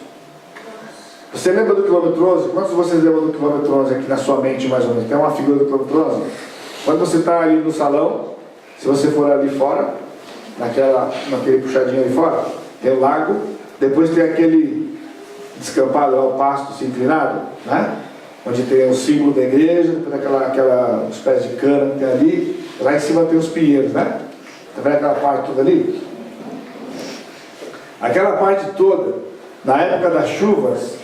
Você lembra do quilômetro 11? Quantos de vocês lembram do quilômetro 11 aqui na sua mente, mais ou menos? Tem uma figura do quilômetro 11? Quando você está ali no salão, se você for ali fora, naquele puxadinho ali fora, tem o lago, depois tem aquele descampado lá, o pasto assim, inclinado, né? Onde tem o símbolo da igreja, depois os pés de cana que tem ali, lá em cima tem os pinheiros, né? Tá vendo aquela parte toda ali? Aquela parte toda, na época das chuvas,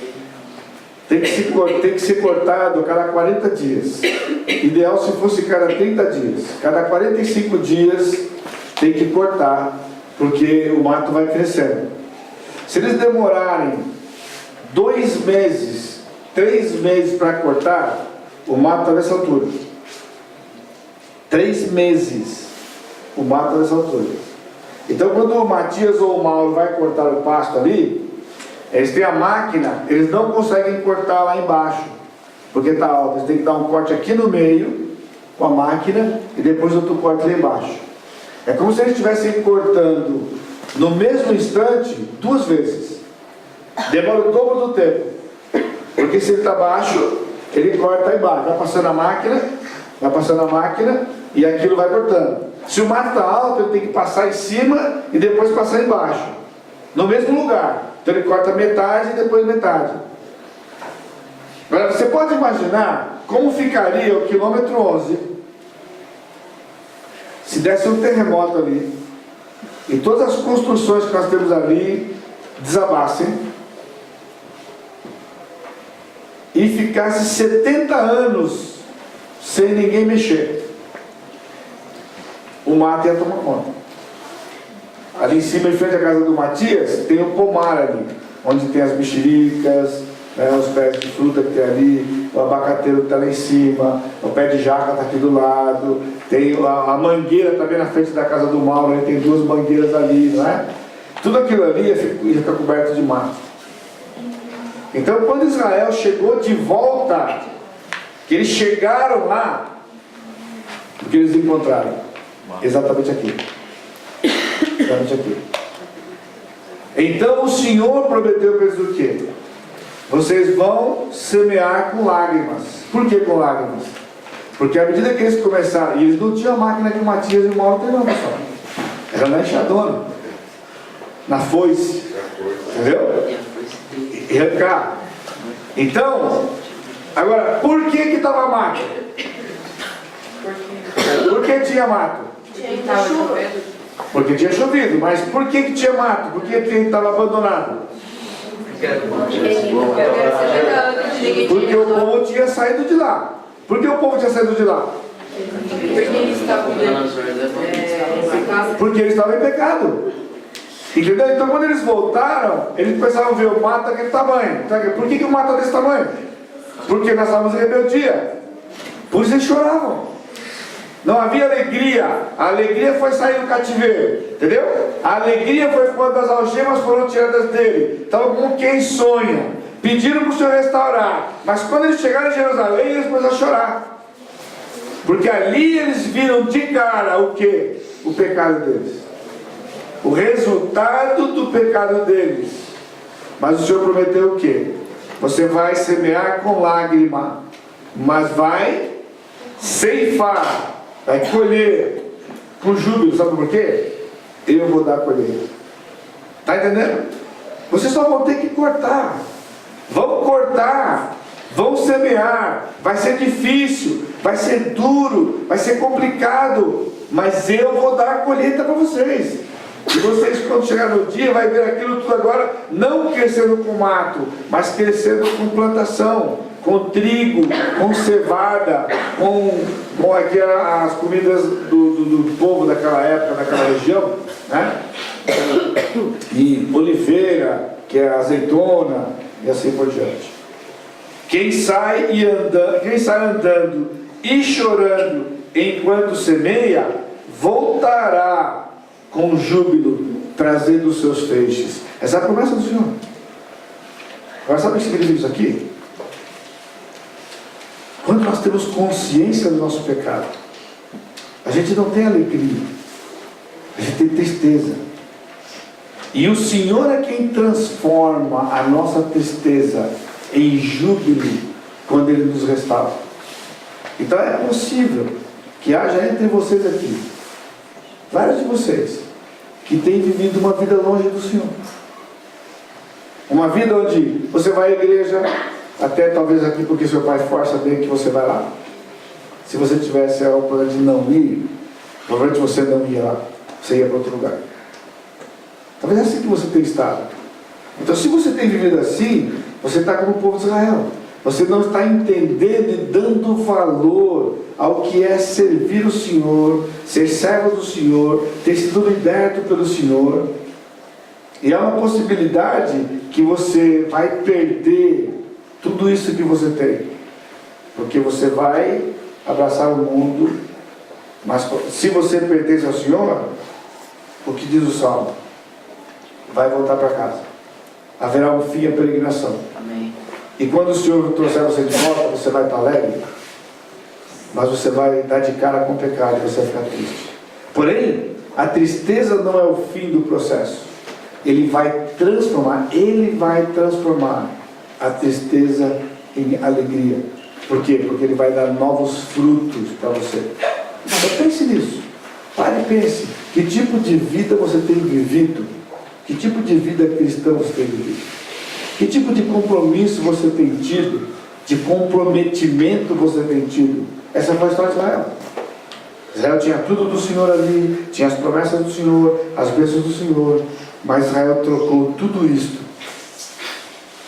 tem que ser cortado a cada 40 dias. Ideal se fosse cada 30 dias. Cada 45 dias tem que cortar, porque o mato vai crescendo. Se eles demorarem 2 meses, 3 meses para cortar, o mato está nessa altura. 3 meses, o mato está nessa altura. Então quando o Matias ou o Mauro vai cortar o pasto ali, eles têm a máquina, eles não conseguem cortar lá embaixo, porque está alto. Eles têm que dar um corte aqui no meio, com a máquina, e depois outro corte lá embaixo. É como se eles estivessem cortando no mesmo instante 2 vezes. Demora o dobro do tempo. Porque se ele está baixo, ele corta embaixo. Vai passando a máquina, e aquilo vai cortando. Se o mato está alto, ele tem que passar em cima e depois passar embaixo. No mesmo lugar. Então ele corta metade e depois metade. Agora você pode imaginar como ficaria o quilômetro 11 se desse um terremoto ali e todas as construções que nós temos ali desabassem e ficasse 70 anos sem ninguém mexer. O mato ia tomar conta. Ali em cima, em frente à casa do Matias, tem um pomar ali, onde tem as mexericas, né, os pés de fruta que tem ali, o abacateiro que está lá em cima, o pé de jaca está aqui do lado, tem a mangueira também na frente da casa do Mauro, né, tem 2 mangueiras ali, não é? Tudo aquilo ali ia ficar coberto de mato. Então, quando Israel chegou de volta, que eles chegaram lá, o que eles encontraram? Exatamente aqui. Aqui. Então o Senhor prometeu para eles o quê? Vocês vão semear com lágrimas. Por que com lágrimas? Porque à medida que eles começaram, e eles não tinham a máquina que o Matias e o Mauro tem, não, pessoal. Era na enxadona, na foice, entendeu? E arrancar. Então, agora, por que estava a máquina? Por que tinha mato? Porque tinha chovido, mas por que tinha mato? Por que estava abandonado? Porque o povo tinha saído de lá. Por que o povo tinha saído de lá? Porque eles estavam em pecado. Entendeu? Então quando eles voltaram, eles começaram a ver o mato daquele tamanho. Por que o mato é desse tamanho? Porque nós estávamos em rebeldia. Por isso eles choravam. Não havia alegria. A alegria foi sair do cativeiro. Entendeu? A alegria foi quando as algemas foram tiradas dele. Estavam como quem sonha. Pediram para o Senhor restaurar. Mas quando eles chegaram em Jerusalém, eles começaram a chorar. Porque ali eles viram de cara o que? O pecado deles. O resultado do pecado deles. Mas o Senhor prometeu o que? Você vai semear com lágrima, mas vai ceifar, vai colher com júbilo. Sabe por quê? Eu vou dar a colheita. Está entendendo? Vocês só vão ter que cortar. Vão cortar, vão semear. Vai ser difícil, vai ser duro, vai ser complicado, mas eu vou dar a colheita para vocês. E vocês, quando chegar no dia, vai ver aquilo tudo agora não crescendo com mato, mas crescendo com plantação, com trigo, com cevada, com as comidas do povo daquela época, daquela região, né? E oliveira, que é a azeitona, e assim por diante. Quem sai andando e chorando enquanto semeia, voltará com júbilo, trazendo os seus feixes. Essa é a promessa do Senhor. Agora, sabe o que significa isso aqui? Quando nós temos consciência do nosso pecado, a gente não tem alegria, a gente tem tristeza. E o Senhor é quem transforma a nossa tristeza em júbilo quando Ele nos restaura. Então é possível que haja entre vocês aqui vários de vocês que têm vivido uma vida longe do Senhor, uma vida onde você vai à igreja, até talvez aqui porque seu pai força bem que você vai lá. Se você tivesse a oportunidade de não ir, provavelmente você não ia lá, você ia para outro lugar. Talvez é assim que você tem estado. Então, se você tem vivido assim, você está como o povo de Israel. Você não está entendendo e dando valor ao que é servir o Senhor, ser servo do Senhor, ter sido liberto pelo Senhor. E há uma possibilidade que você vai perder tudo isso que você tem, porque você vai abraçar o mundo. Mas se você pertence ao Senhor, o que diz o Salmo? Vai voltar para casa. Haverá um fim à peregrinação. Amém. E quando o Senhor trouxer você de volta, você vai estar alegre, mas você vai dar de cara com o pecado e você vai ficar triste. Porém, a tristeza não é o fim do processo. Ele vai transformar a tristeza em alegria. Por quê? Porque Ele vai dar novos frutos para você. Então pense nisso. Pare e pense. Que tipo de vida você tem vivido? Que tipo de vida cristã você tem vivido? Que tipo de compromisso você tem tido? De comprometimento você tem tido? Essa foi a história de Israel. Israel tinha tudo do Senhor ali, tinha as promessas do Senhor, as bênçãos do Senhor, mas Israel trocou tudo isto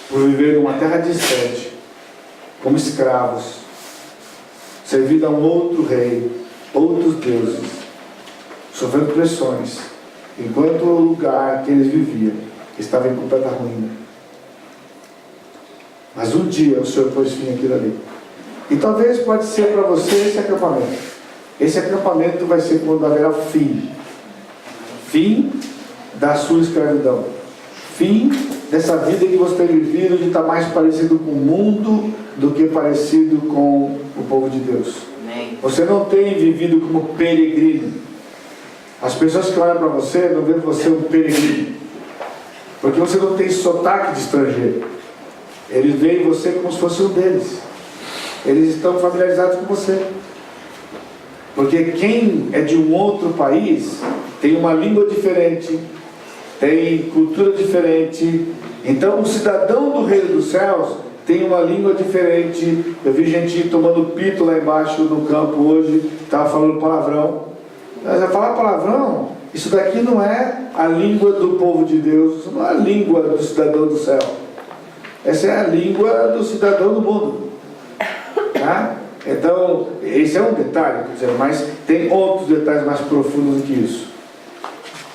por viver numa terra distante, como escravos, servindo a um outro rei, outros deuses, sofrendo pressões, enquanto o lugar que eles viviam estava em completa ruína. Mas um dia o Senhor pôs fim àquilo ali. E talvez pode ser para você esse acampamento. Esse acampamento vai ser quando haverá fim da sua escravidão, fim dessa vida que você tem vivido, de estar mais parecido com o mundo do que parecido com o povo de Deus. Amém. Você não tem vivido como peregrino. As pessoas que olham para você não veem você um peregrino, porque você não tem sotaque de estrangeiro. Eles veem você como se fosse um deles. Eles estão familiarizados com você, porque quem é de um outro país tem uma língua diferente, tem cultura diferente. Então o cidadão do reino dos céus tem uma língua diferente. Eu vi gente tomando pito lá embaixo no campo hoje, estava falando palavrão. Mas vai falar palavrão? Isso daqui não é a língua do povo de Deus, isso não é a língua do cidadão do céu. Essa é a língua do cidadão do mundo. Tá? Então, esse é um detalhe, quer dizer, mas tem outros detalhes mais profundos do que isso.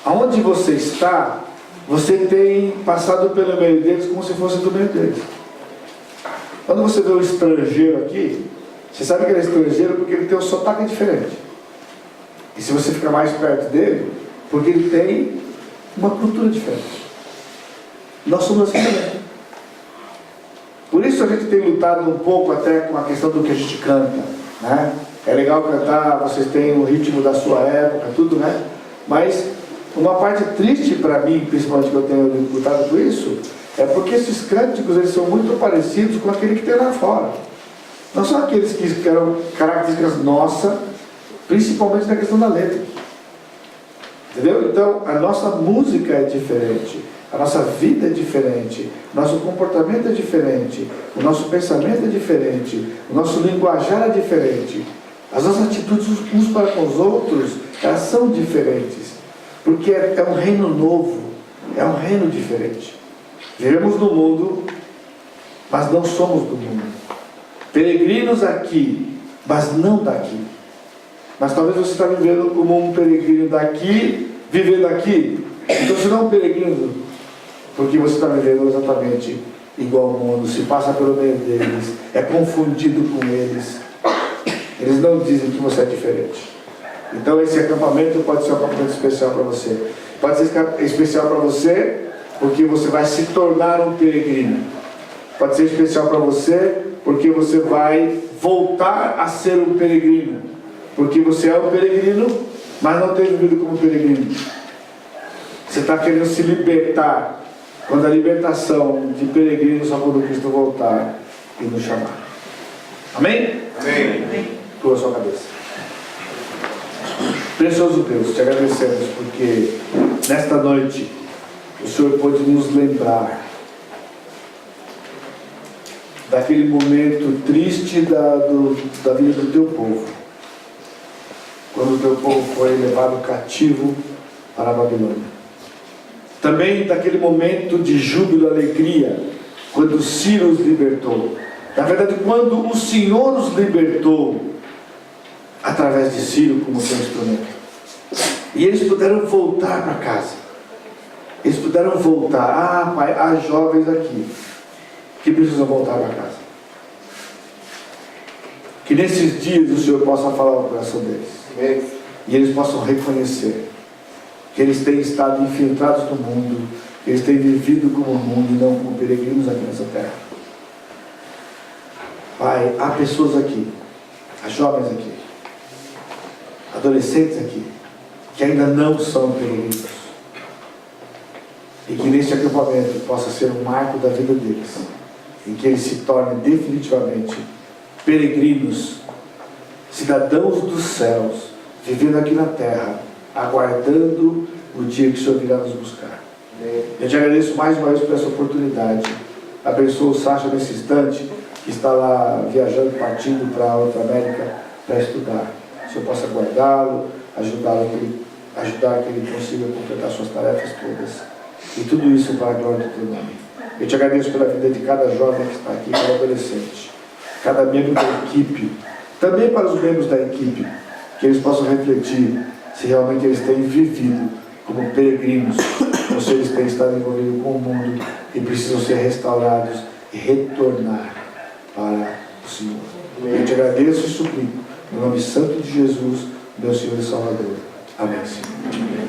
Aonde você está, você tem passado pelo meio deles como se fosse do meio deles. Quando você vê um estrangeiro aqui, você sabe que ele é estrangeiro porque ele tem um sotaque diferente. E se você ficar mais perto dele, porque ele tem uma cultura diferente. Nós somos assim também. Por isso a gente tem lutado um pouco até com a questão do que a gente canta, né? É legal cantar, vocês têm o ritmo da sua época, tudo, né? Mas uma parte triste para mim, principalmente que eu tenho lutado com isso, é porque esses cânticos, eles são muito parecidos com aquele que tem lá fora. Não são aqueles que eram características nossas, principalmente na questão da letra. Entendeu? Então, a nossa música é diferente. A nossa vida é diferente, nosso comportamento é diferente, o nosso pensamento é diferente, o nosso linguajar é diferente, as nossas atitudes uns para com os outros, elas são diferentes, porque é um reino novo, é um reino diferente. Vivemos no mundo, mas não somos do mundo. Peregrinos aqui, mas não daqui. Mas talvez você está vivendo como um peregrino daqui, vivendo aqui. Então você não é um peregrino porque você está vivendo exatamente igual ao mundo, se passa pelo meio deles, é confundido com eles. Eles não dizem que você é diferente. Então esse acampamento pode ser um acampamento especial para você. Pode ser especial para você porque você vai se tornar um peregrino. Pode ser especial para você porque você vai voltar a ser um peregrino. Porque você é um peregrino, mas não tem vivido como peregrino. Você está querendo se libertar. Quando a libertação de peregrino só quando Cristo voltar e nos chamar. Amém? Amém. Curva a sua cabeça. Precioso Deus, te agradecemos porque nesta noite o Senhor pôde nos lembrar daquele momento triste da vida do teu povo, quando o teu povo foi levado cativo para a Babilônia. Também daquele momento de júbilo e alegria, quando Ciro os libertou. Na verdade, quando o Senhor os libertou, através de Ciro como seu instrumento. E eles puderam voltar para casa. Eles puderam voltar. Ah, pai, há jovens aqui que precisam voltar para casa. Que nesses dias o Senhor possa falar ao coração deles. E eles possam reconhecer que eles têm estado infiltrados no mundo, que eles têm vivido como o mundo e não como peregrinos aqui nessa terra. Pai, há pessoas aqui, há jovens aqui, adolescentes aqui, que ainda não são peregrinos. E que neste acampamento possa ser um marco da vida deles, em que eles se tornem definitivamente peregrinos, cidadãos dos céus, vivendo aqui na terra, aguardando o dia que o Senhor virá nos buscar. Eu te agradeço mais uma vez por essa oportunidade. Abençoa o Sacha nesse instante, que está lá viajando, partindo para a outra América para estudar. Que o Senhor possa guardá-lo, ajudar que ele consiga completar suas tarefas todas. E tudo isso para a glória do teu nome. Eu te agradeço pela vida de cada jovem que está aqui, cada adolescente, cada membro da equipe, também para os membros da equipe, que eles possam refletir se realmente eles têm vivido como peregrinos, ou se eles têm estado envolvidos com o mundo e precisam ser restaurados e retornar para o Senhor. Eu te agradeço e suplico, no nome santo de Jesus, meu Senhor e Salvador. Amém, Senhor.